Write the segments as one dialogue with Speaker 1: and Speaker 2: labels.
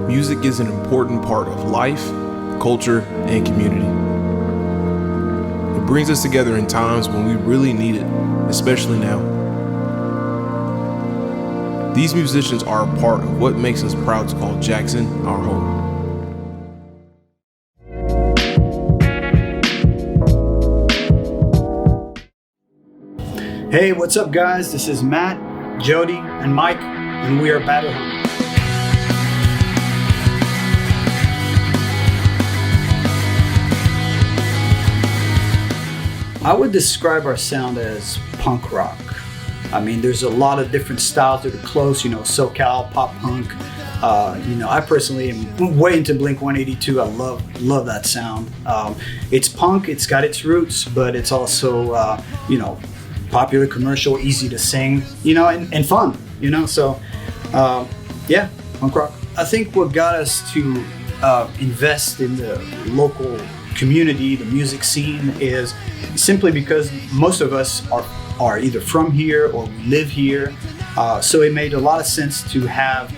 Speaker 1: music is an important part of life, culture, and community. It brings us together in times when we really need it, especially now. These musicians are a part of what makes us proud to call Jackson our home.
Speaker 2: Hey, what's up guys? This is Matt, Jody, and Mike, and we are Battle Hungry. I would describe our sound as punk rock. I mean, there's a lot of different styles that are close, SoCal, pop punk. I personally am way into Blink-182. I love that sound. It's punk, it's got its roots, but it's also, popular, commercial, easy to sing, and fun, So, punk rock. I think what got us to invest in the local community, the music scene, is simply because most of us are either from here or we live here. So it made a lot of sense to have,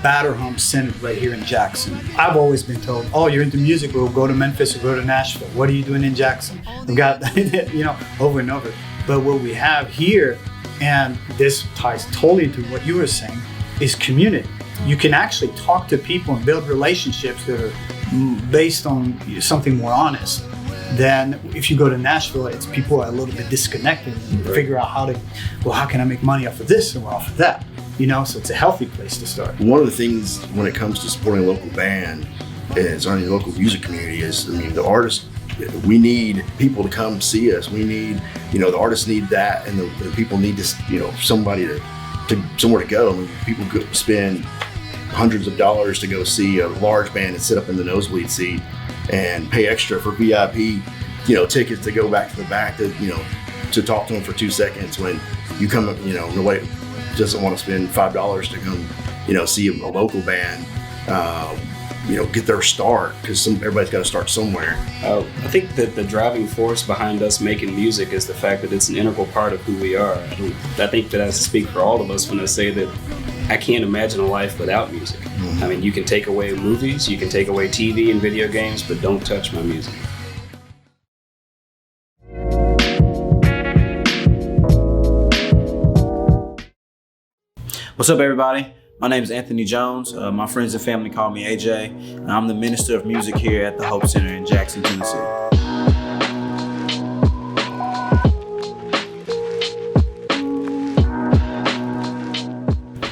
Speaker 2: Batter Hump centered right here in Jackson. I've always been told, oh, you're into music, well, go to Memphis or go to Nashville. What are you doing in Jackson? We've got, over and over. But what we have here, and this ties totally into what you were saying, is community. You can actually talk to people and build relationships that are based on something more honest than if you go to Nashville. It's people are a little bit disconnected and figure out how can I make money off of this or off of that? So it's a healthy place to start.
Speaker 3: One of the things when it comes to supporting a local band is, the local music community is, the artists, we need people to come see us. We need, the artists need that, and the people need this, somebody to somewhere to go. People could spend hundreds of dollars to go see a large band and sit up in the nosebleed seat and pay extra for VIP, tickets to go back to the back to talk to them for 2 seconds when you come up, nobody doesn't want to spend $5 to come, see a local band, get their start, because everybody's got to start somewhere.
Speaker 4: I think that the driving force behind us making music is the fact that it's an integral part of who we are. I think that I speak for all of us when I say that I can't imagine a life without music. Mm-hmm. I mean, you can take away movies, you can take away TV and video games, but don't touch my music.
Speaker 5: What's up, everybody? My name is Anthony Jones. My friends and family call me AJ, and I'm the Minister of Music here at the Hope Center in Jackson, Tennessee.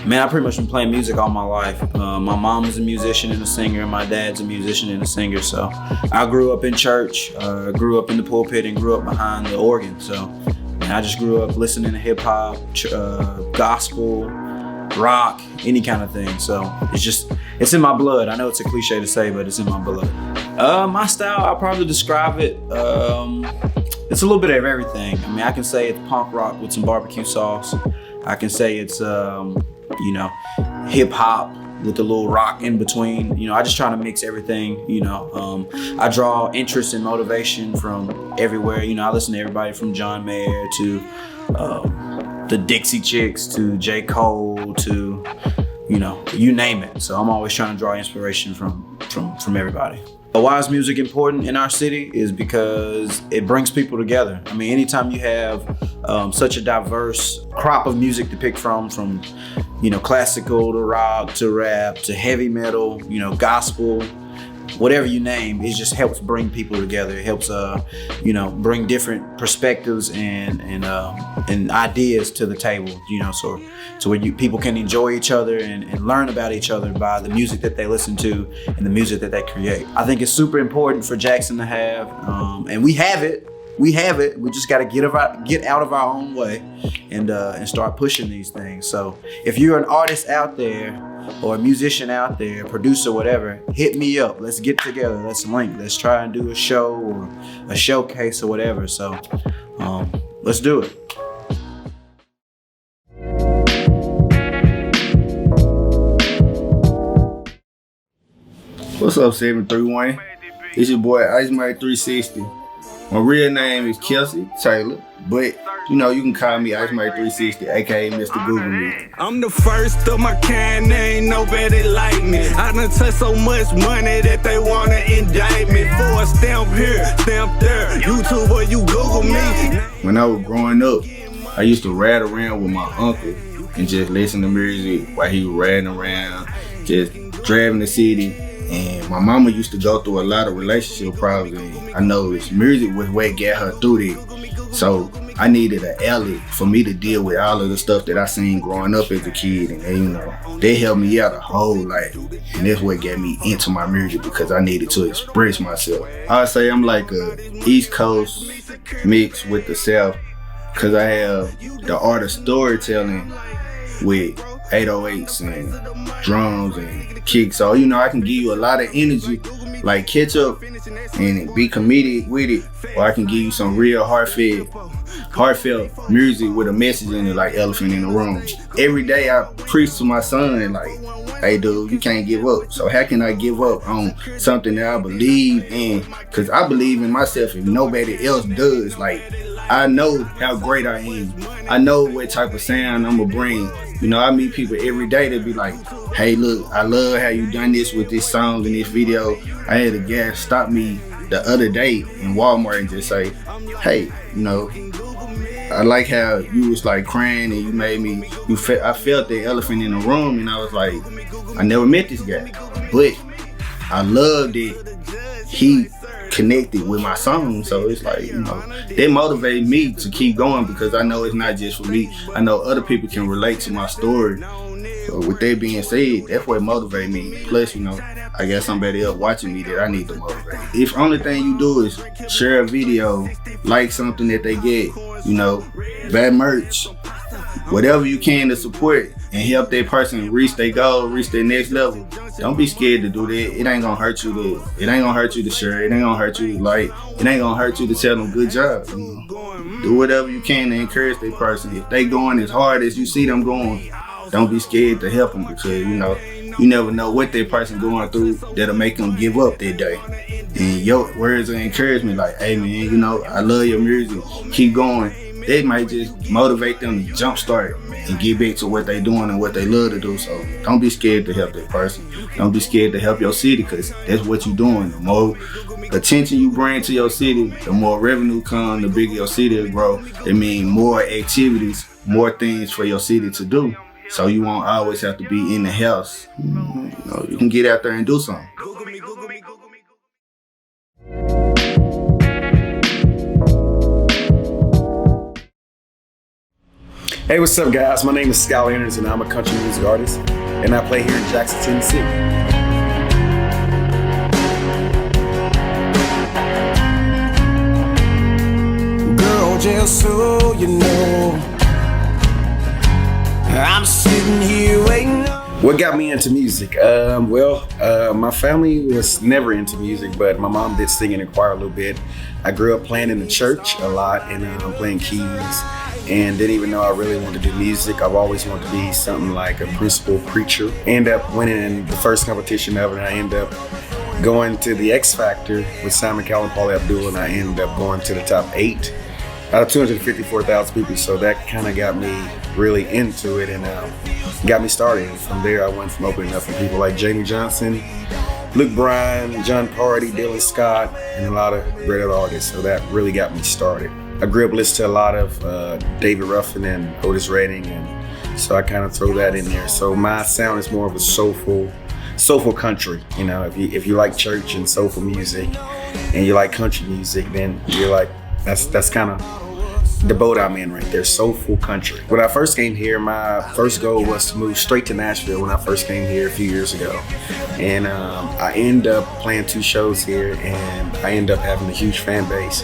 Speaker 5: Man, I've pretty much been playing music all my life. My mom is a musician and a singer, and my dad's a musician and a singer. So I grew up in church, grew up in the pulpit, and grew up behind the organ. So I just grew up listening to hip hop, gospel, rock, any kind of thing. So it's in my blood. I know it's a cliche to say, but it's in my blood. My style, I'll probably describe it, it's a little bit of everything. I mean, I can say it's punk rock with some barbecue sauce. I can say it's, hip hop with a little rock in between. I just try to mix everything, I draw interest and motivation from everywhere. I listen to everybody from John Mayer to, the Dixie Chicks to J. Cole to, you name it. So I'm always trying to draw inspiration from everybody. Why is music important in our city is because it brings people together. I mean, anytime you have such a diverse crop of music to pick from classical to rock to rap to heavy metal, gospel, whatever you name, it just helps bring people together. It helps, bring different perspectives and ideas to the table, so where people can enjoy each other and learn about each other by the music that they listen to and the music that they create. I think it's super important for Jackson to have, and we have it. We just got to get out of our own way and start pushing these things. So if you're an artist out there or a musician out there, producer, whatever, hit me up. Let's get together. Let's link. Let's try and do a show or a showcase or whatever. So let's do it.
Speaker 3: What's up, 731? It's your boy Ice Mike 360.
Speaker 6: My real name is Kelsey Taylor, but you know, you can call me Ice Mike 360, aka Mr. Google Me.
Speaker 7: I'm the first of my kind, there ain't nobody like me. I done touched so much money that they wanna indict me. For a stamp here, stamp there, YouTube or you Google me.
Speaker 6: When I was growing up, I used to ride around with my uncle and just listen to music while he was riding around, just driving the city. And my mama used to go through a lot of relationship problems, and I know this music was what got her through that. So I needed an outlet for me to deal with all of the stuff that I seen growing up as a kid, and they, you know, they helped me out a whole lot. And that's what got me into my music, because I needed to express myself. I'd say I'm like a East Coast mixed with the South, because I have the art of storytelling with 808s and drums and kicks. So, you know, I can give you a lot of energy, like catch up and be comedic with it, or I can give you some real heartfelt music with a message in it, like Elephant in the Room. Every day I preach to my son, like, hey dude, you can't give up. So how can I give up on something that I believe in? Because I believe in myself if nobody else does. Like, I know how great I am. I know what type of sound I'm gonna bring. You know, I meet people every day that be like, hey look, I love how you done this with this song and this video. I had a guy stop me the other day in Walmart and just say, hey, you know, I like how you was like crying and you made me, I felt the elephant in the room, and I was like, I never met this guy, but I loved it. He connected with my song, so it's like, you know, that motivated me to keep going, because I know it's not just for me. I know other people can relate to my story. So with that being said, that's what motivated me. Plus, you know, I got somebody else watching me that I need to motivate. If only thing you do is share a video, like something that they get, you know, buy merch, whatever you can to support and help that person reach their goal, reach their next level. Don't be scared to do that. It ain't gonna hurt you to share. It ain't gonna hurt you to like. It ain't gonna hurt you to tell them good job. You know? Do whatever you can to encourage that person. If they going as hard as you see them going, don't be scared to help them, because you know, you never know what that person going through that'll make them give up that day. And your words of encouragement, like, hey man, you know, I love your music, keep going. That might just motivate them to jumpstart and get back to what they doing and what they love to do. So don't be scared to help that person. Don't be scared to help your city, because that's what you're doing. The more attention you bring to your city, the more revenue come, the bigger your city will grow. It means more activities, more things for your city to do. So you won't always have to be in the house. You know, you can get out there and do something.
Speaker 8: Hey, what's up guys? My name is Skylar Anderson. I'm a country music artist and I play here in Jackson, Tennessee.
Speaker 7: Girl, just so you know, I'm sitting here waiting.
Speaker 8: What got me into music? My family was never into music, but my mom did sing in the choir a little bit. I grew up playing in the church a lot and playing keys, and didn't even know I really wanted to do music. I've always wanted to be something like a principal preacher. Ended up winning in the first competition ever, and I ended up going to the X Factor with Simon Cowell and Paula Abdul, and I ended up going to the top 8 out of 254,000 people. So that kind of got me really into it and got me started. And from there, I went from opening up for people like Jamie Johnson, Luke Bryan, John Party, Dylan Scott, and a lot of great other artists. So that really got me started. I grew up listening to a lot of David Ruffin and Otis Redding, and so I kind of throw that in there. So my sound is more of a soulful country. You know, if you like church and soulful music, and you like country music, then you're like, that's kind of the boat I'm in right there, soulful country. When I first came here, my first goal was to move straight to Nashville when I first came here a few years ago. And I ended up playing 2 shows here, and I ended up having a huge fan base.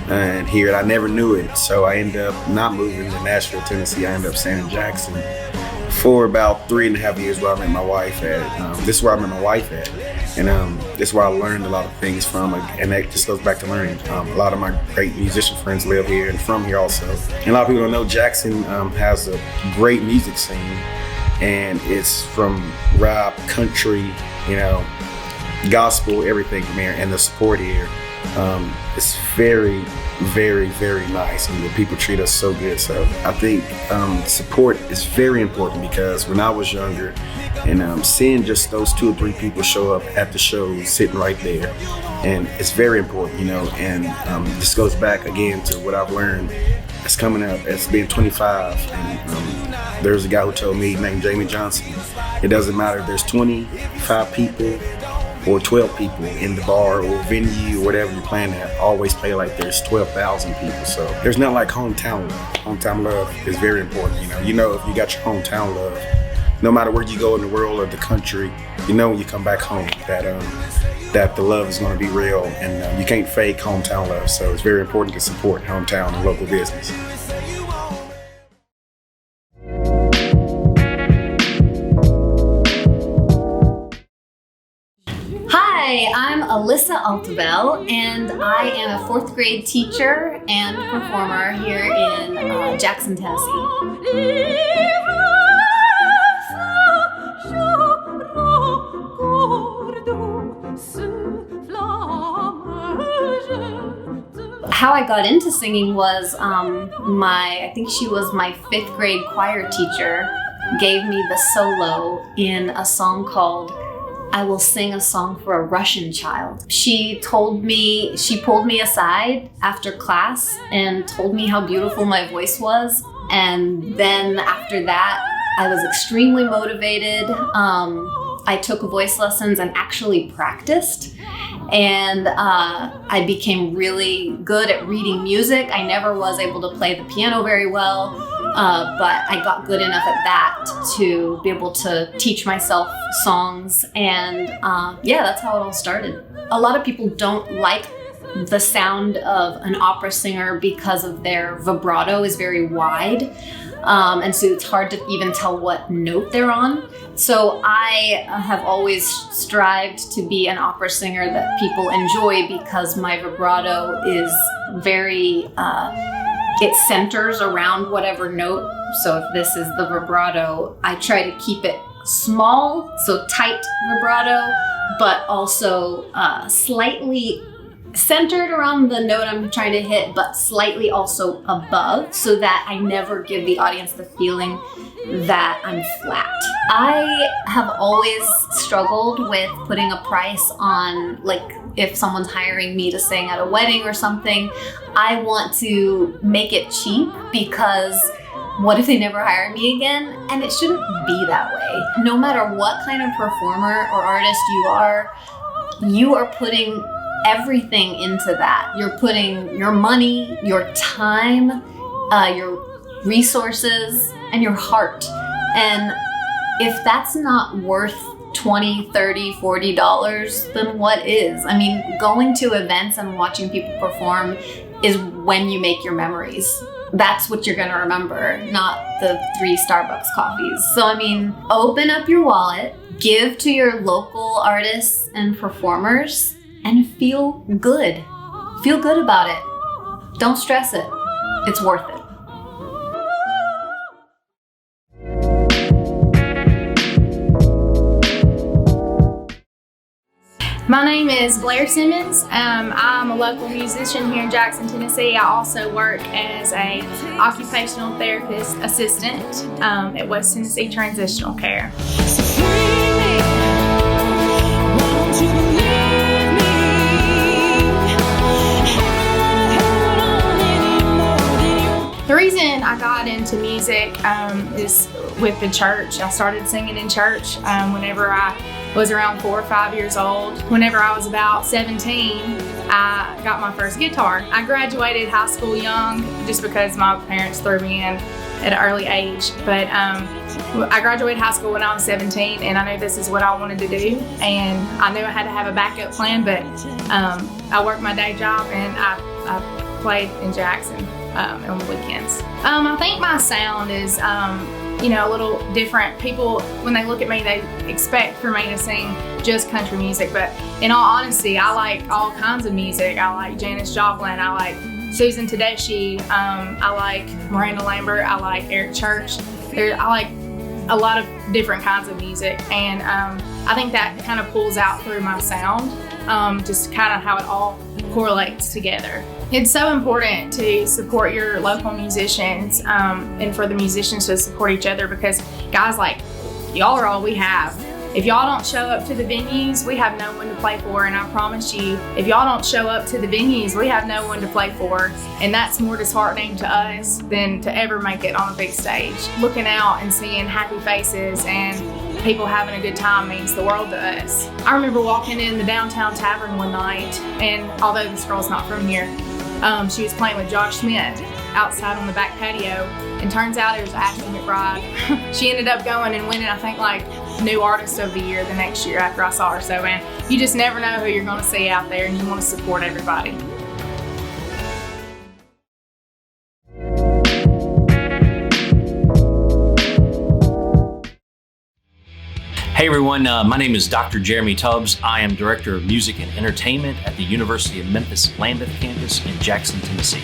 Speaker 8: And here, I never knew it, so I ended up not moving to Nashville, Tennessee. I ended up staying in Jackson for about 3.5 years where I met my wife at. This is where I met my wife at, and this is where I learned a lot of things from, and that just goes back to learning. A lot of my great musician friends live here and from here also. And a lot of people don't know Jackson has a great music scene, and it's from rap, country, you know, gospel, everything from here, and the support here It's very, very, very nice, and the people treat us so good. So I think support is very important, because when I was younger, and seeing just those 2 or 3 people show up at the show, sitting right there, and it's very important, and this goes back again to what I've learned as coming up as being 25, and there's a guy who told me, named Jamie Johnson, it doesn't matter if there's 25 people or 12 people in the bar or venue or whatever you're playing at, always play like there's 12,000 people. So there's nothing like hometown love. Hometown love is very important. If you got your hometown love, no matter where you go in the world or the country, when you come back home that the love is going to be real, and you can't fake hometown love. So it's very important to support hometown and local business.
Speaker 9: Hi, I'm Alyssa Altobell, and I am a 4th grade teacher and performer here in Jackson, Tennessee. How I got into singing was I think she was my 5th grade choir teacher, gave me the solo in a song called I Will Sing a Song for a Russian Child. She pulled me aside after class and told me how beautiful my voice was. And then after that, I was extremely motivated. I took voice lessons and actually practiced. And I became really good at reading music. I never was able to play the piano very well, but I got good enough at that to be able to teach myself songs. And that's how it all started. A lot of people don't like the sound of an opera singer because of their vibrato is very wide. And so it's hard to even tell what note they're on. So I have always strived to be an opera singer that people enjoy, because my vibrato is very, it centers around whatever note. So if this is the vibrato, I try to keep it small, so tight vibrato, but also slightly centered around the note I'm trying to hit, but slightly also above, so that I never give the audience the feeling that I'm flat. I have always struggled with putting a price on, like, if someone's hiring me to sing at a wedding or something, I want to make it cheap, because what if they never hire me again? And it shouldn't be that way. No matter what kind of performer or artist you are putting everything into that. You're putting your money, your time, your resources, and your heart. And if that's not worth $20, $30, $40, then what is? I mean, going to events and watching people perform is when you make your memories. That's what you're gonna remember, not the 3 Starbucks coffees. So I mean, open up your wallet, give to your local artists and performers, and feel good. Feel good about it. Don't stress it. It's worth it.
Speaker 10: My name is Blair Simpson-Simmons. I'm a local musician here in Jackson, Tennessee. I also work as a occupational therapist assistant at West Tennessee Transitional Care. The reason I got into music is with the church. I started singing in church whenever I was around 4 or 5 years old. Whenever I was about 17, I got my first guitar. I graduated high school young just because my parents threw me in at an early age. But I graduated high school when I was 17, and I knew this is what I wanted to do. And I knew I had to have a backup plan, but I worked my day job and I played in Jackson on the weekends. I think my sound is a little different. People, when they look at me, they expect for me to sing just country music, but in all honesty, I like all kinds of music. I like Janis Joplin, I like Susan Tedeschi, I like Miranda Lambert, I like Eric Church. I like a lot of different kinds of music, and I think that kind of pulls out through my sound, just kind of how it all correlates together. It's so important to support your local musicians and for the musicians to support each other, because guys, like, y'all are all we have. If y'all don't show up to the venues, we have no one to play for. And I promise you, if y'all don't show up to the venues, we have no one to play for. And that's more disheartening to us than to ever make it on a big stage. Looking out and seeing happy faces and people having a good time means the world to us. I remember walking in the downtown tavern one night, and although this girl's not from here, she was playing with Josh Smith outside on the back patio, and turns out it was Ashley McBride. She ended up going and winning, I think, like New Artist of the Year the next year after I saw her. So, man, you just never know who you're going to see out there, and you want to support everybody.
Speaker 11: Hey everyone, my name is Dr. Jeremy Tubbs. I am Director of Music and Entertainment at the University of Memphis Lambeth campus in Jackson, Tennessee.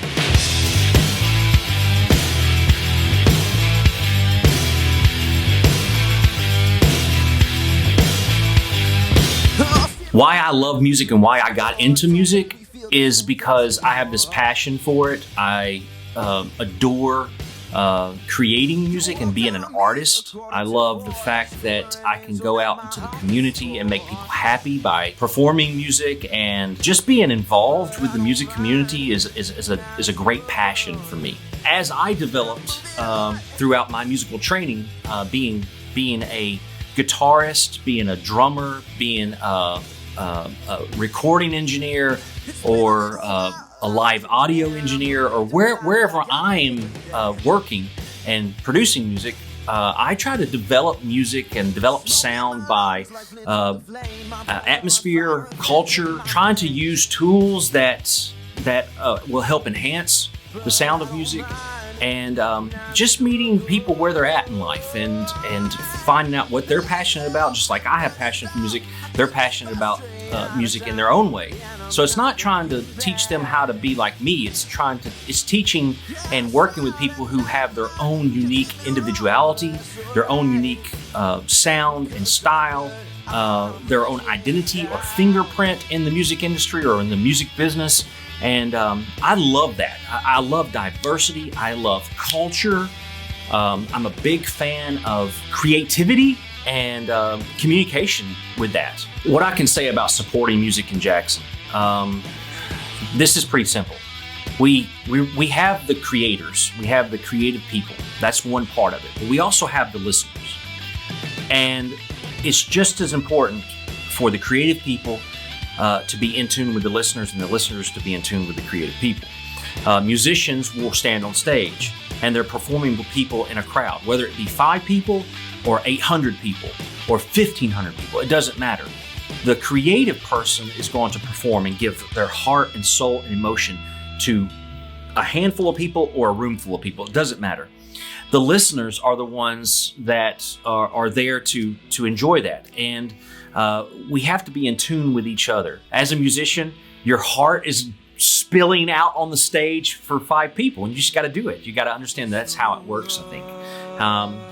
Speaker 11: Why I love music and why I got into music is because I have this passion for it. I adore creating music and being an artist. I love the fact that I can go out into the community and make people happy by performing music, and just being involved with the music community is a great passion for me. As I developed throughout my musical training, being a guitarist, being a drummer, being a recording engineer, or a live audio engineer, or wherever I'm working and producing music, I try to develop music and develop sound by atmosphere, culture, trying to use tools that will help enhance the sound of music, and just meeting people where they're at in life and finding out what they're passionate about. Just like I have passion for music, they're passionate about music in their own way. So it's not trying to teach them how to be like me. It's teaching and working with people who have their own unique individuality, their own unique sound and style, their own identity or fingerprint in the music industry or in the music business. And I love that. I love diversity. I love culture. I'm a big fan of creativity and communication with that. What I can say about supporting music in Jackson, this is pretty simple. We have the creators, we have the creative people. That's one part of it. But we also have the listeners. And it's just as important for the creative people to be in tune with the listeners, and the listeners to be in tune with the creative people. Musicians will stand on stage and they're performing with people in a crowd, whether it be 5 people or 800 people or 1,500 people, it doesn't matter. The creative person is going to perform and give their heart and soul and emotion to a handful of people or a room full of people, it doesn't matter. The listeners are the ones that are there to enjoy that. And we have to be in tune with each other. As a musician, your heart is spilling out on the stage for 5 people, and you just got to do it. You got to understand that's how it works, I think.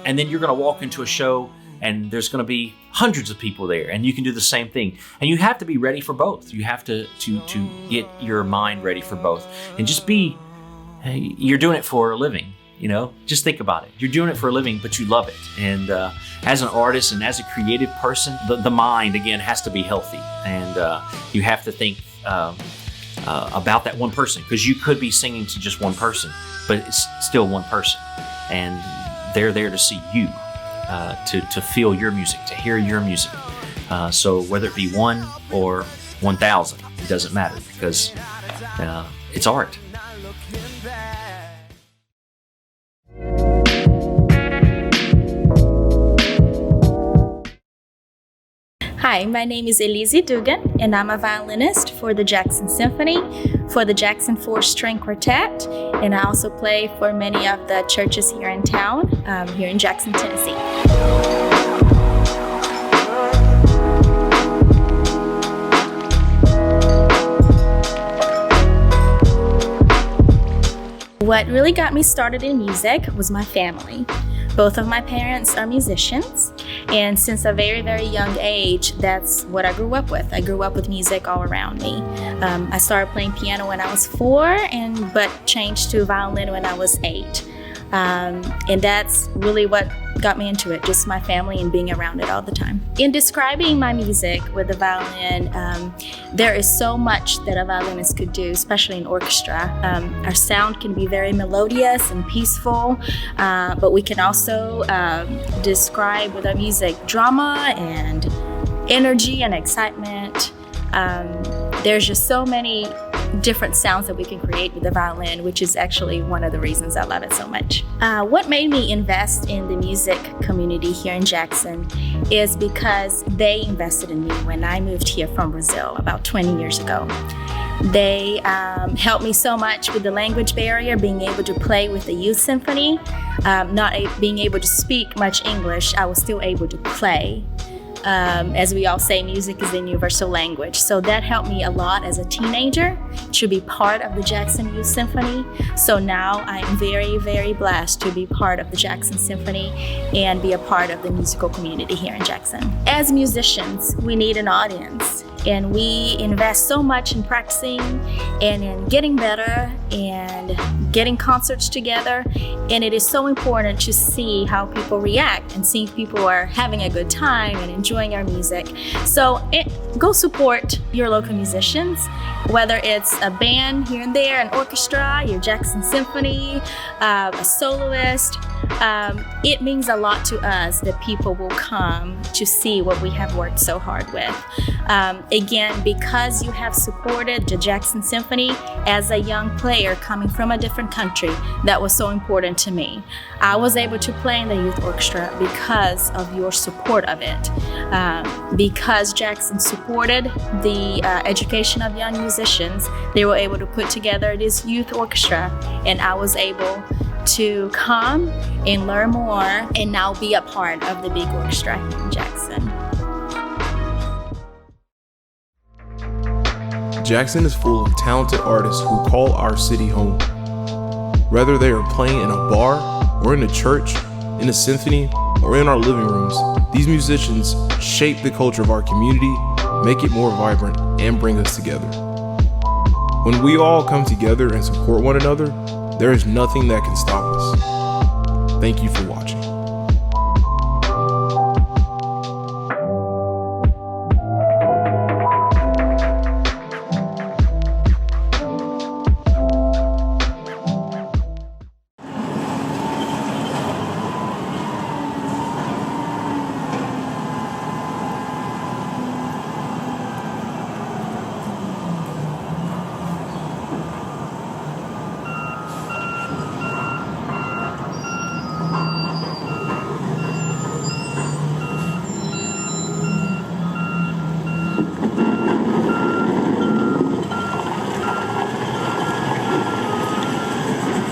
Speaker 11: And then you're going to walk into a show and there's going to be hundreds of people there, and you can do the same thing. And you have to be ready for both. You have to get your mind ready for both, and just be, you're doing it for a living. You know, just think about it. You're doing it for a living, but you love it. And as an artist and as a creative person, the mind, again, has to be healthy. And you have to think about that one person, because you could be singing to just one person, but it's still one person. And they're there to see you, to feel your music, to hear your music. So whether it be 1 or 1,000, it doesn't matter, because it's art.
Speaker 12: Hi, my name is Elise Dougan, and I'm a violinist for the Jackson Symphony, for the Jackson 4-String Quartet, and I also play for many of the churches here in town, here in Jackson, Tennessee. What really got me started in music was my family. Both of my parents are musicians, And since a very, very young age, that's what I grew up with. I grew up with music all around me. I started playing piano when I was 4, but changed to violin when I was 8. And that's really what got me into it, just my family and being around it all the time. In describing my music with the violin, there is so much that a violinist could do, especially in orchestra. Our sound can be very melodious and peaceful, but we can also describe with our music drama and energy and excitement. There's just so many different sounds that we can create with the violin, which is actually one of the reasons I love it so much. What made me invest in the music community here in Jackson is because they invested in me when I moved here from Brazil about 20 years ago. They helped me so much with the language barrier, being able to play with the youth symphony, being able to speak much English. I was still able to play. As we all say, music is the universal language. So that helped me a lot as a teenager to be part of the Jackson Youth Symphony. So now I'm very, very blessed to be part of the Jackson Symphony and be a part of the musical community here in Jackson. As musicians, we need an audience. And we invest so much in practicing and in getting better and getting concerts together. And it is so important to see how people react and see if people are having a good time and enjoying our music. So go support your local musicians, whether it's a band here and there, an orchestra, your Jackson Symphony, a soloist. It means a lot to us that people will come to see what we have worked so hard with. Again, because you have supported the Jackson Symphony as a young player coming from a different country, that was so important to me. I was able to play in the youth orchestra because of your support of it. Because Jackson supported the education of young musicians, they were able to put together this youth orchestra, and I was able to come and learn more and now be a part of the big orchestra here in Jackson.
Speaker 1: Jackson is full of talented artists who call our city home. Whether they are playing in a bar or in a church, in a symphony, or in our living rooms, these musicians shape the culture of our community, make it more vibrant, and bring us together. When we all come together and support one another, there is nothing that can stop us. Thank you for watching.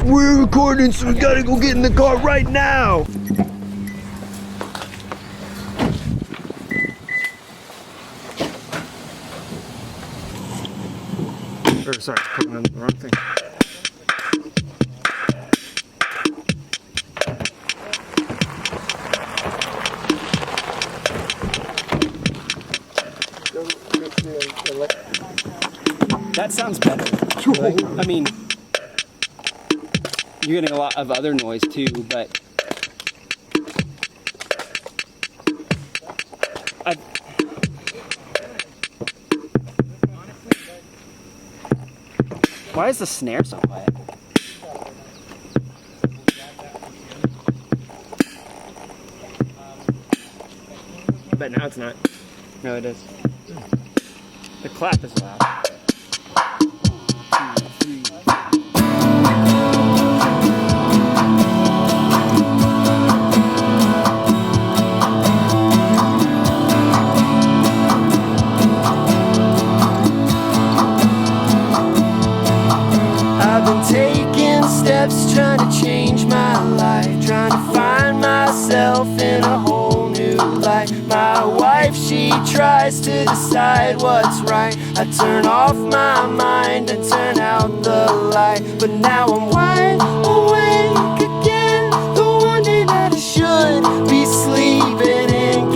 Speaker 13: We're recording, so we gotta go get in the car right now. Sorry, putting on the wrong thing.
Speaker 14: That sounds better. Right? I mean, you're getting a lot of other noise too, but why is the snare so quiet?
Speaker 13: But now it's not.
Speaker 14: No, it is. The clap is loud.
Speaker 13: Trying to change my life, trying to find myself in a whole new light. My wife, she tries to decide what's right. I turn off my mind and turn out the light, but now I'm wide awake again, the one day that I should be sleeping in.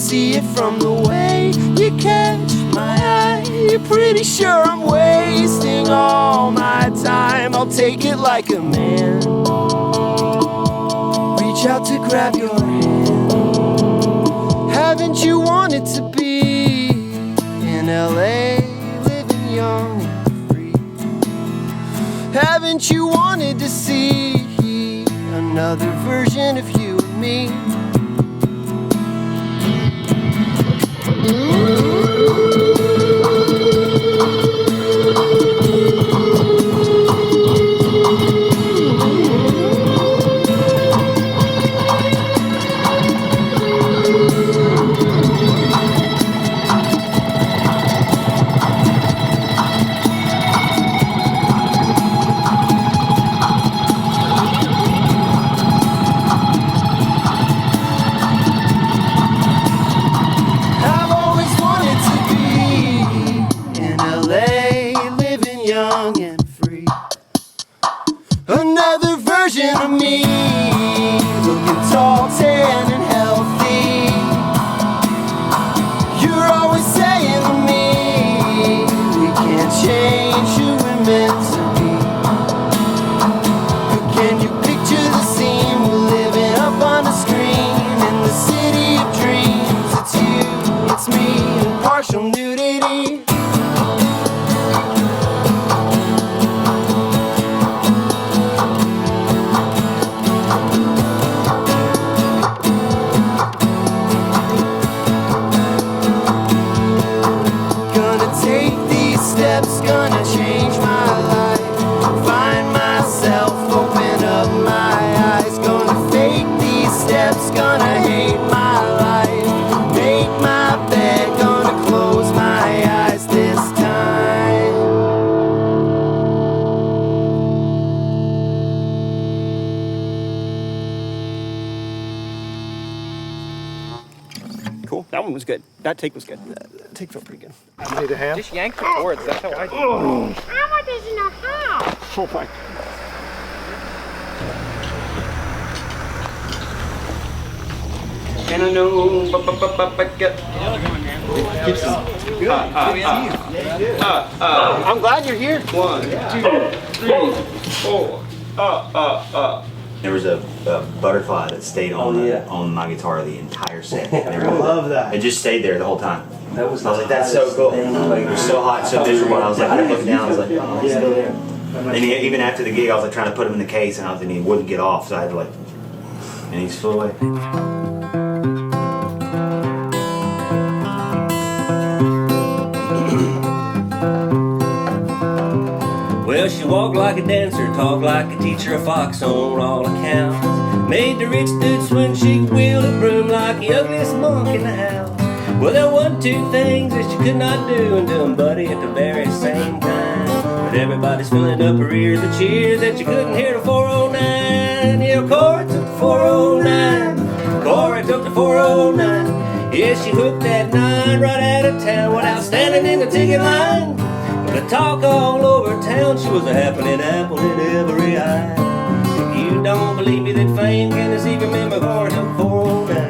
Speaker 13: see it from the way you catch my eye. You're pretty sure I'm wasting all my time. I'll take it like a man. Reach out to grab your hand. Haven't you wanted to be in LA, living young and free? Haven't you wanted to see another version of you and me? Of me, looking tall, tan, and healthy. You're always saying to me, we can't change who we're meant to be. But can you picture the scene? We're living up on the screen in the city of dreams. It's you, it's me, and partial nudity. Gonna change my life, find myself, open up my eyes. Gonna fake these steps, gonna hate my life, make my bed, gonna close my eyes this time.
Speaker 15: Cool, that one was good. That take was good. That take felt pretty good.
Speaker 16: You need a hand?
Speaker 15: Just yank the cords, that's how I do it.
Speaker 16: Oh.
Speaker 17: Mama doesn't know how.
Speaker 16: Oh my.
Speaker 15: And I know, I'm glad you're here. 1, 2, 3, 4.
Speaker 18: There was a butterfly that stayed on my guitar the entire set.
Speaker 19: I love that.
Speaker 18: It just stayed there the whole time.
Speaker 19: That was
Speaker 18: I was like, that's so cool. Like, it was so hot, so miserable. I was like, I looked down. I was like, oh, he's still there. And even after the gig, I was like trying to put him in the case, and he wouldn't get off. So I had to and he's flew away.
Speaker 20: Well, she walked like a dancer, talked like a teacher, a fox on all accounts. Made the rich dudes when she could wield a broom like the ugliest monk in the house. Well, there were 2 things that she could not do and do 'em, buddy, at the very same time. But everybody's filling up her ears with cheers that you couldn't hear the 409. Yeah, Cora took the 409. Cora took the 409. Yeah, she hooked that 9 right out of town without standing in the ticket line. The talk all over town, she was a happening apple in every eye. If you don't believe me that fame can deceive, remember Cora took 409.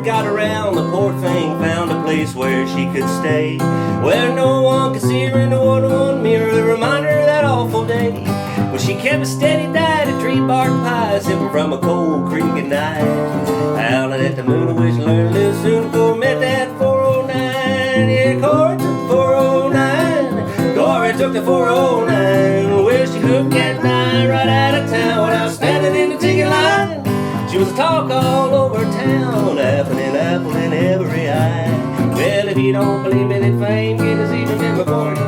Speaker 20: Got around, the poor thing found a place where she could stay, where no one could see her in the one-on-one mirror, the reminder of that awful day. Well, she kept a steady diet of tree-bark pie, sipping from a cold creek at night, howling at the moon, I wish I learned a little soon before I met that 409. Yeah, Cora took the 409. Cora took the 409. Well, she hooked that 9 right out of town without standing in the ticket line. She was a talk all over town, happening apple in every eye. Well, if you don't believe me that fame can us even remember 409.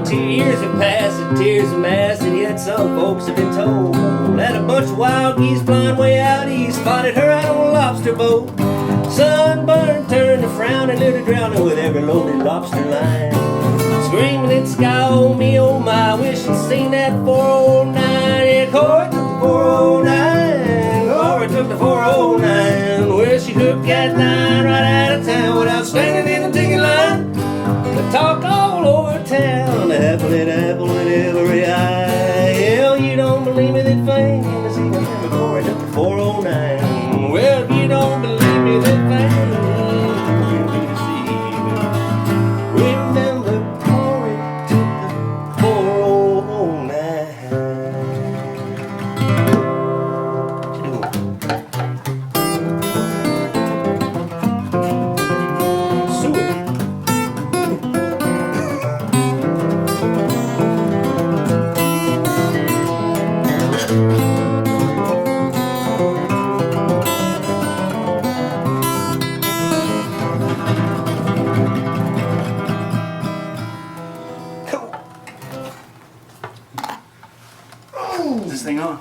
Speaker 20: 2 years have passed and tears amassed, and yet some folks have been told that a bunch of wild geese flying way out east spotted her out on a lobster boat. Sunburn turned to frown and lived to drowning with every loaded lobster line. Screaming at the sky, oh me, oh my, wishing seen that 409. Yeah, Cora took the 409. Cora took the 409. Where she hooked that line right out of town without standing in the ticket line. The talk all over town, the apple in every eye. Hell, you don't believe me, then fame to see the hammer Cora took the 409. Well, if you don't believe me, then fame will be deceived. Remember, Cora took the 409.
Speaker 2: Is this thing on?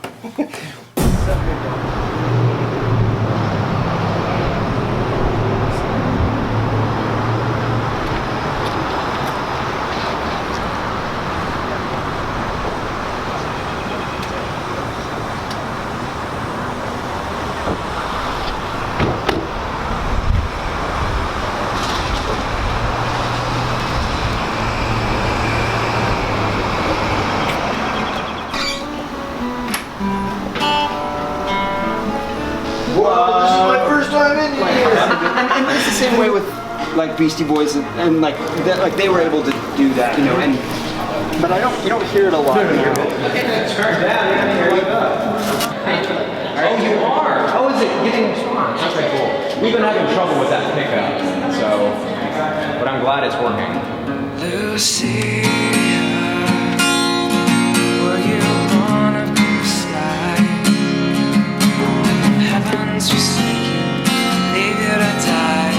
Speaker 16: And it's the same way with like Beastie Boys and like that, like they were able to do that, you know. And but you don't hear it a lot.
Speaker 15: Turn down. Oh, you are. How is it getting response? Okay, cool. We've been having trouble with that pickup, so but I'm glad it's working.
Speaker 13: Lucy, were you born of blue sky? Heavens forsaken, leave you to die.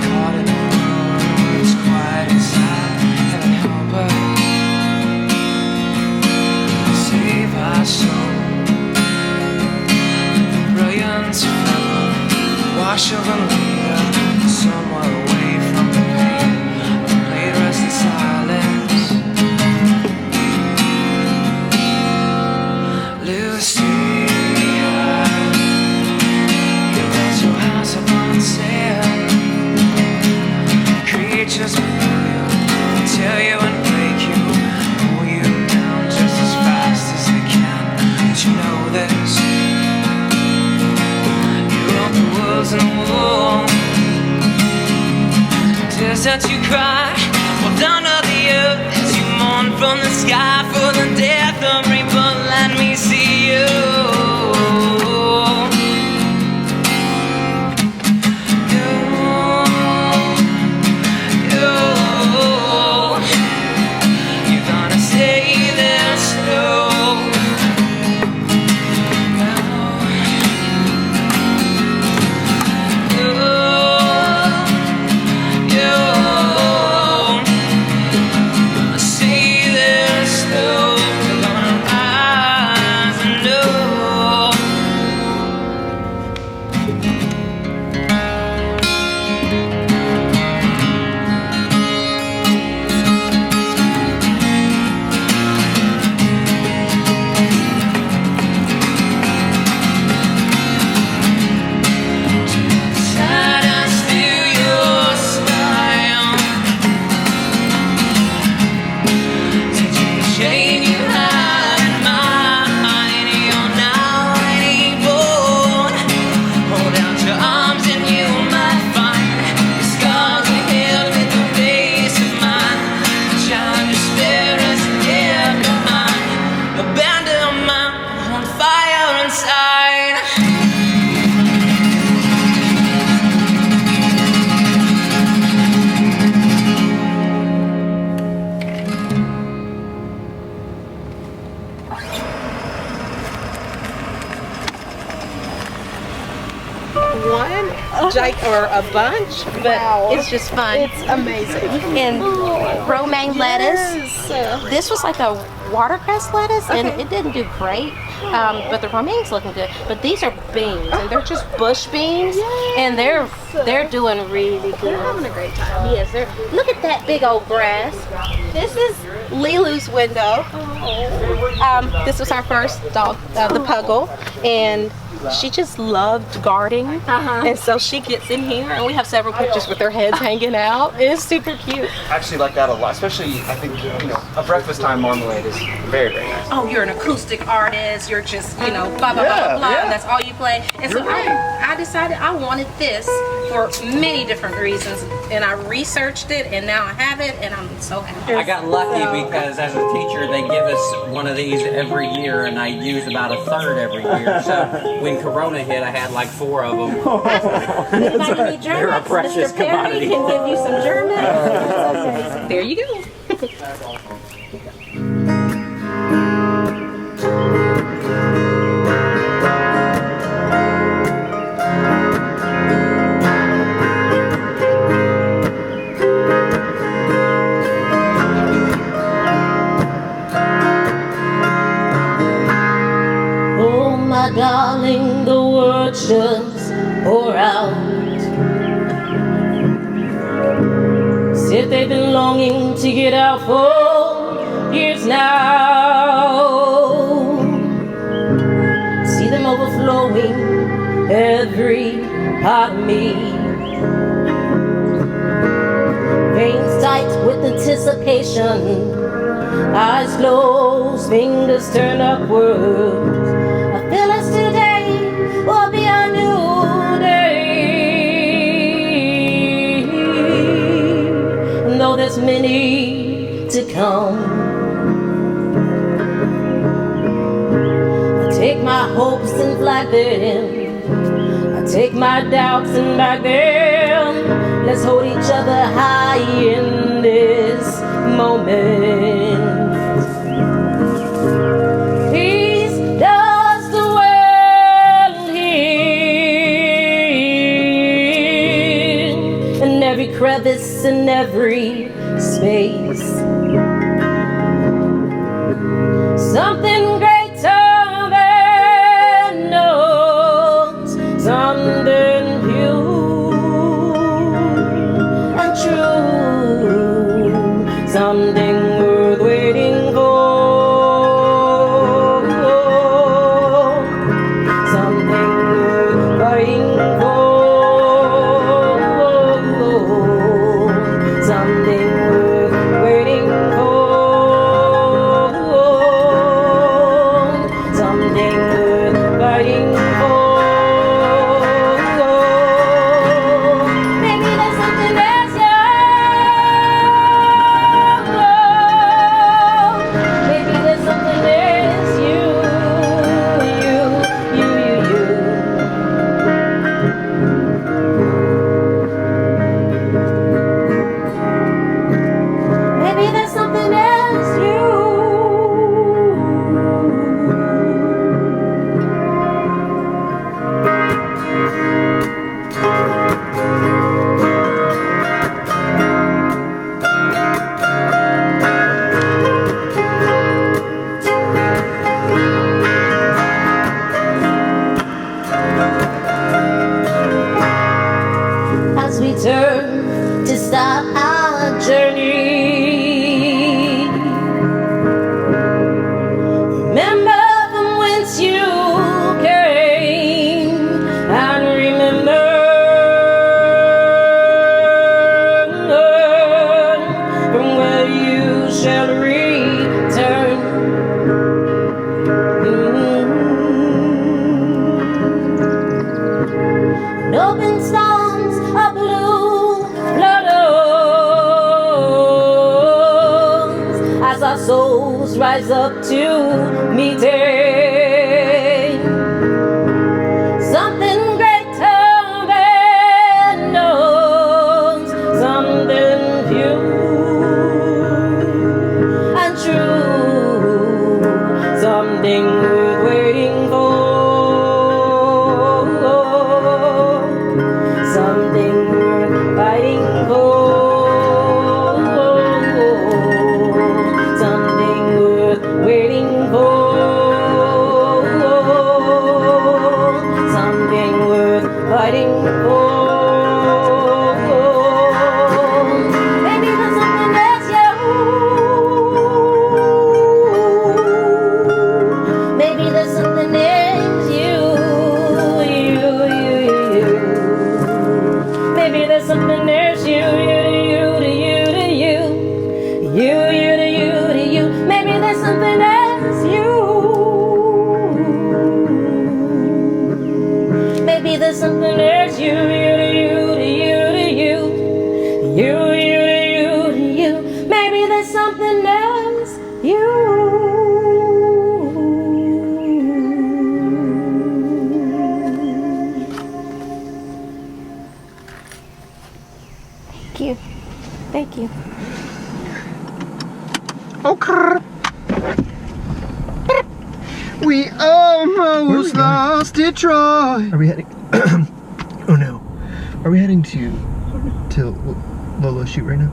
Speaker 13: Caught in a world where it's quiet inside. Heaven help us, save our soul. The brilliance of heaven wash over me, somewhere away from the pain. Laid rest in silence. Lucy, you built your house upon sand. Creatures below you tear you and break you, pull you down just as fast as they can. But you know this. You wrote the words in the wall. Tears that you cry fall down to the earth as you mourn from the sky for the death of people. Let me see you. You're gonna stay there slow. Stay there slow. You're gonna ride.
Speaker 19: one or a bunch, but it's just fun. It's amazing.
Speaker 21: And romaine lettuce. This was like a watercress lettuce, and it didn't do great, but the romaine's looking good. But these are beans, and they're just bush beans, and they're doing really good.
Speaker 19: They're having a great time.
Speaker 21: Yes, look at that big old grass. This is Lilu's window. This was our first dog, the Puggle, and she just loved gardening, and so she gets in here, and we have several pictures with their heads hanging out. It's super cute.
Speaker 15: I actually like that a lot, especially I think a breakfast time marmalade is very, very nice.
Speaker 21: Oh, you're an acoustic artist. You're just blah blah blah blah blah. And that's all you play. And so I decided I wanted this for many different reasons, and I researched it, and now I have it, and I'm so happy.
Speaker 11: I got lucky because as a teacher, they give us one of these every year, and I use about a third every year. So when Corona hit, I had like 4 of them.
Speaker 21: Anybody need German?
Speaker 11: They're a precious
Speaker 21: Mr. Perry
Speaker 11: commodity.
Speaker 21: can give you some German. There you go.
Speaker 20: Oh, my darling, the words just pour out. Said they've been longing to get out for years now. See them overflowing every part of me. Veins tight with anticipation, eyes closed, fingers turned upwards. I feel as today will be a new day. And though there's many to come, I take my hopes and fly them. I take my doubts and back them. Let's hold each other high in this moment. Peace does the world in, in every crevice and every space. Something greater than knows, something pure and true, something worth waiting for, something worth fighting for, something worth waiting for, something worth fighting for. Maybe there's something that's maybe there's something that's you. Maybe there's something that's you. As we turn to start our journey, remember from whence you came, and remember from where you shall return. And open storms of blue flood as our souls rise up to meet it. Something greater than knows, something pure and true, something worth waiting for,
Speaker 4: Maybe there's something else you, maybe there's something else
Speaker 21: Thank you.
Speaker 16: Okay. We almost lost it, Troy.
Speaker 22: Are we heading? Oh no. Are we heading to Lolo's shoot right now?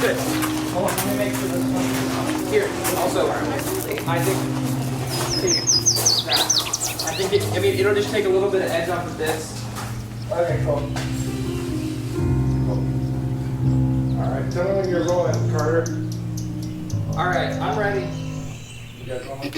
Speaker 15: Good. Hold on, let me make sure this one. Here, also, I think it'll just take a little bit of edge off of this. Okay, cool. Alright, tell me when you're rolling, Carter. Alright, I'm ready. You guys rolling?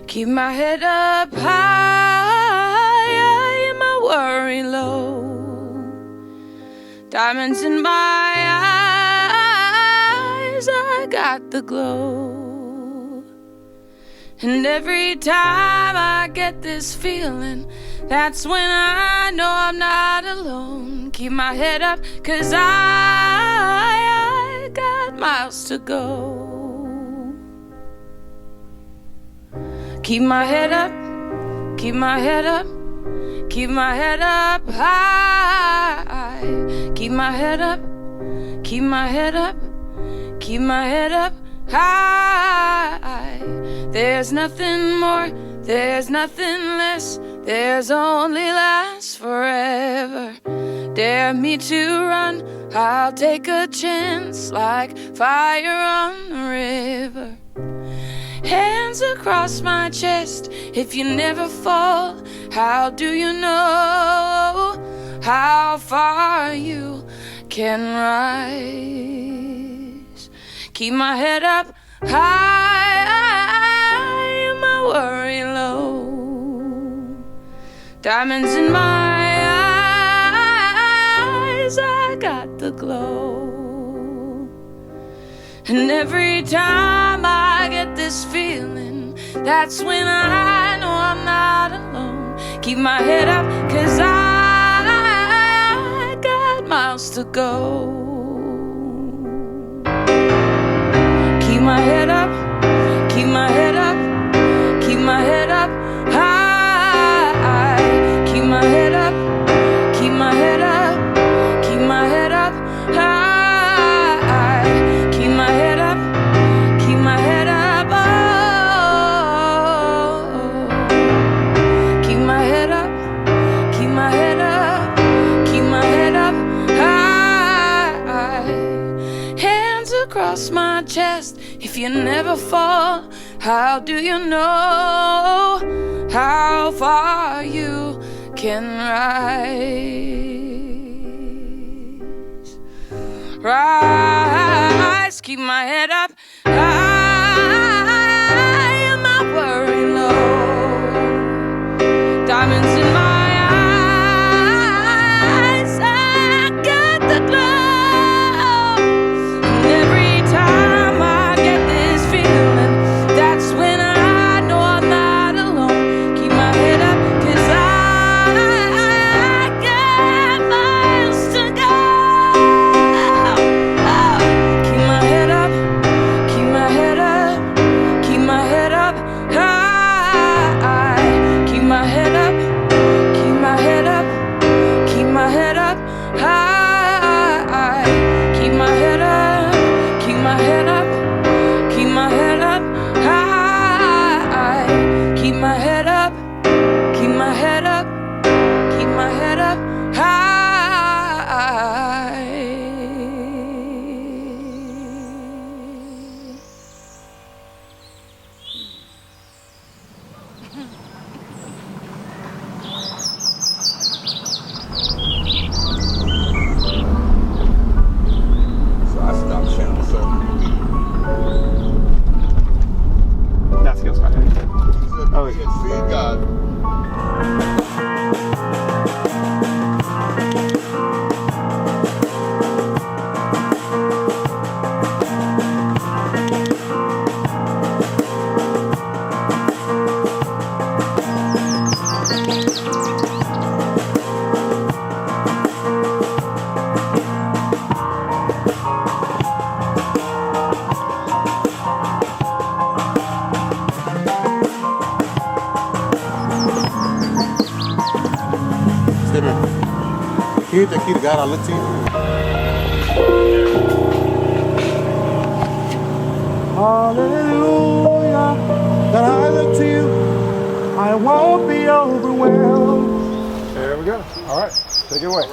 Speaker 23: Keep my head up high and my worry low. Diamonds in my eyes, I got the glow. And every time I get this feeling, that's when I know I'm not alone. Keep my head up, 'cause I got miles to go. Keep my head up, keep my head up, keep my head up high. Keep my head up, keep my head up, keep my head up high. There's nothing more, there's nothing less, there's only last forever. Dare me to run, I'll take a chance like fire on the river. Hands across my chest, if you never fall, how do you know how far you can rise? Keep my head up high and my worry low. Diamonds in my eyes, I got the glow. And every time I get this feeling, that's when I know I'm not alone. Keep my head up, 'cause I got miles to go. Keep my head up, keep my head up, keep my head up high. Keep my head up, keep my head up, keep my head up high. Across my chest, if you never fall, how do you know how far you can rise? Rise, keep my head up high and my worry low. Diamonds in my keep my head
Speaker 3: Oh, see God. Can you the key to God? I look to you. Hallelujah. God, I look to you. I won't be overwhelmed. There we go. All right. Take it away.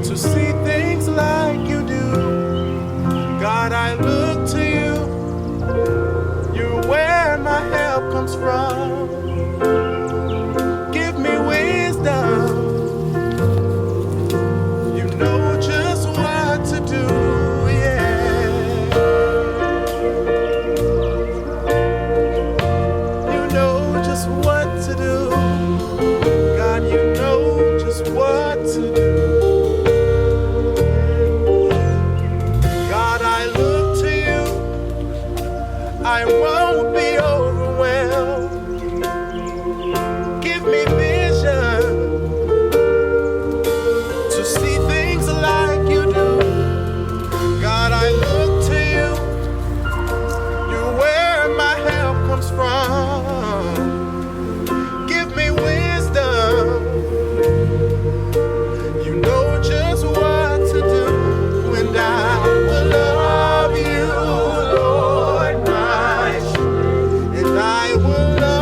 Speaker 3: To see things like you do. God, I look to you. You're where my help comes from. Give me wisdom. You know just what to do, yeah. You know just what to do. God, you know just what to do. I won't be overwhelmed. Give me vision to see things like you do. God, I look to you. You're where my help comes from. Give me wisdom. You know just what to do, and I will love you, Lord. I will love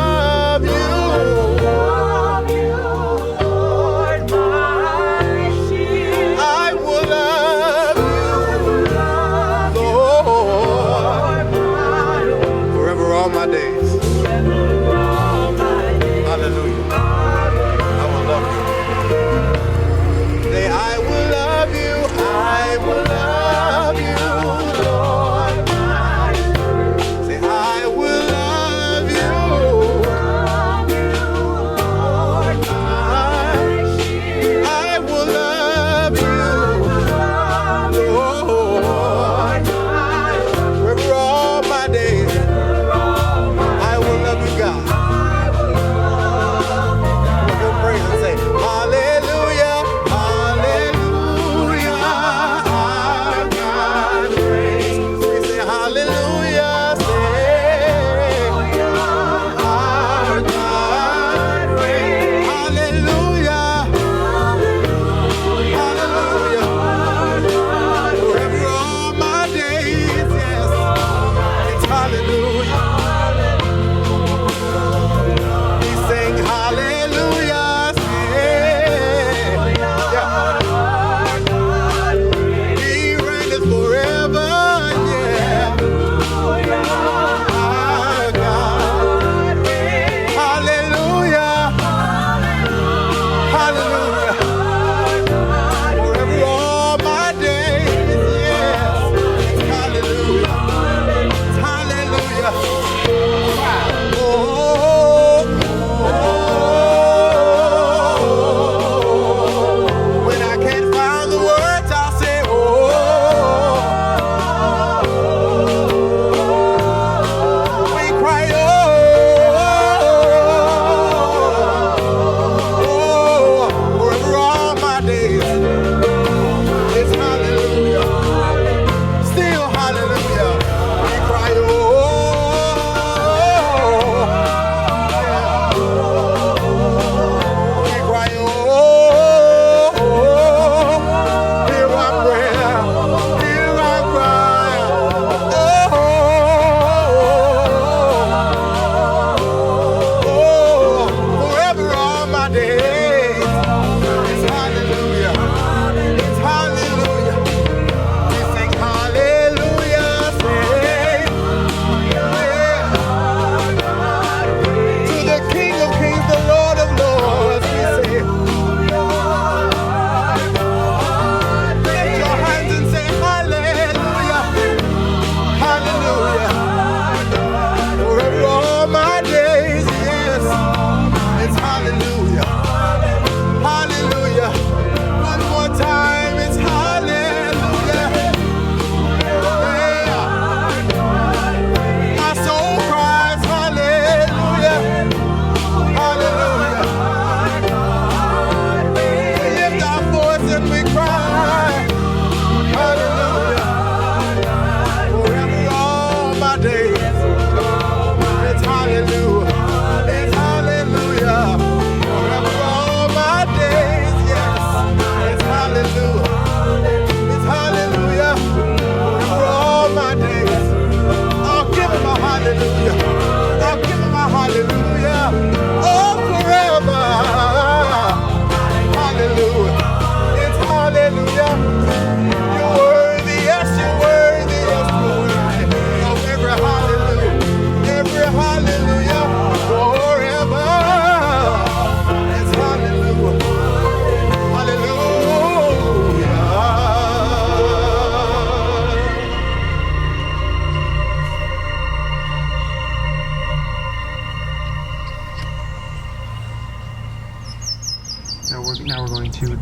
Speaker 22: Now we're going to the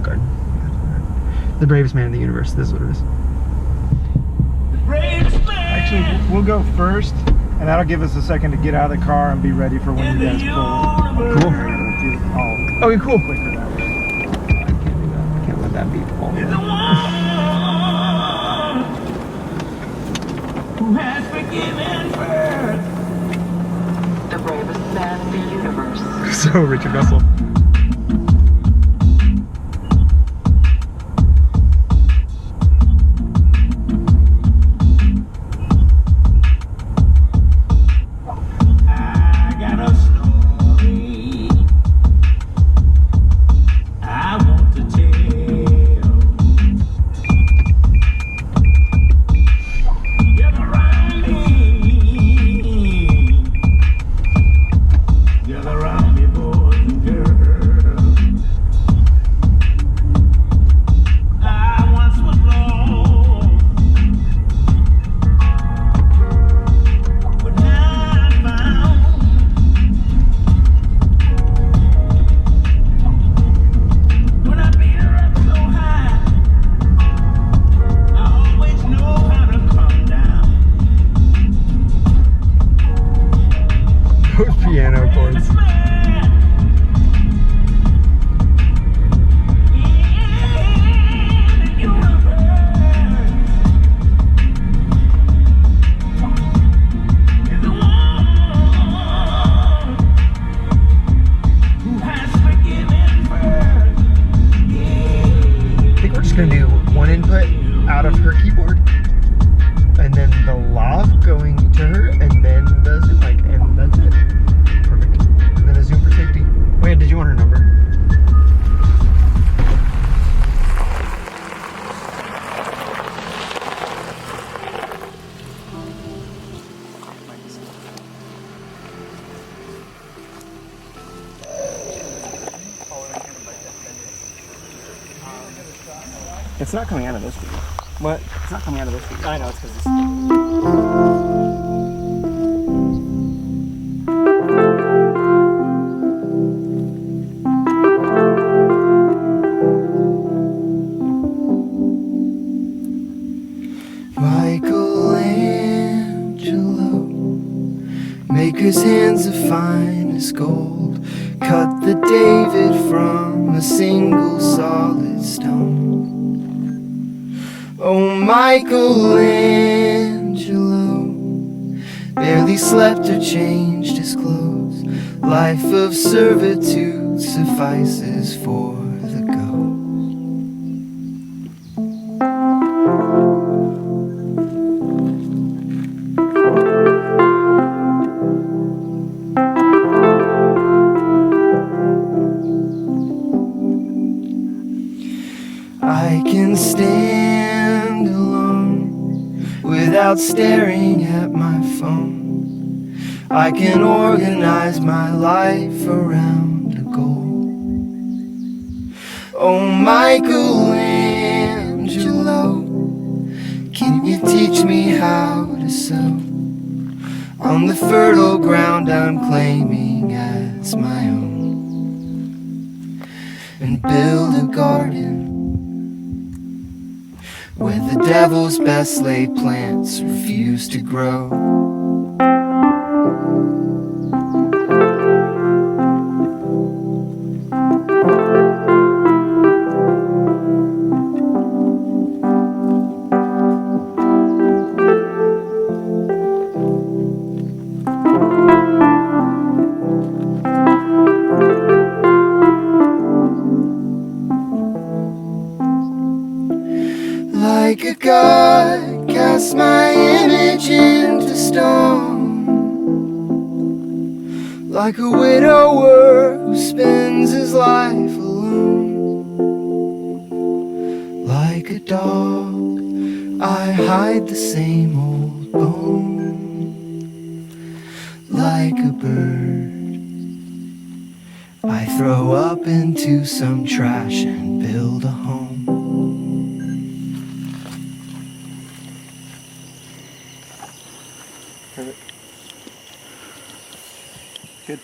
Speaker 22: garden. The bravest man in the universe. This is what it is.
Speaker 5: Actually, we'll go first, and that'll give us a second to get out of the car and be ready for when you guys pull.
Speaker 22: Cool. Okay, cool.
Speaker 5: Quicker that way.
Speaker 22: Can't let that be Paul.
Speaker 13: Who has forgiven first? The bravest man in the universe.
Speaker 22: So, Richard Russell. Piano chords. I think we're just gonna do one input out of her keyboard, and then the lav going to her, and then the zoom mic, and that's it. Perfect. And then a zoom for safety. Wait, did you want her number?
Speaker 16: It's not coming out of this speaker.
Speaker 22: What?
Speaker 16: It's not coming out of this speaker.
Speaker 22: I know, it's because
Speaker 13: Michelangelo, maker's hands of finest gold, cut the David from a single solid stone. Oh, Michelangelo, barely slept or changed his clothes. Life of servitude suffices for the ghost. I can stand alone without staring at my phone. I can organize my life around a goal. Oh, Michelangelo, can you teach me how to sow on the fertile ground I'm claiming as my own, and build a garden where the devil's best laid plants refuse to grow. Like a god, cast my image into stone. Like a widower who spends his life alone. Like a dog, I hide the same old bone. Like a bird, I throw up into some trash and build a home.
Speaker 16: Good.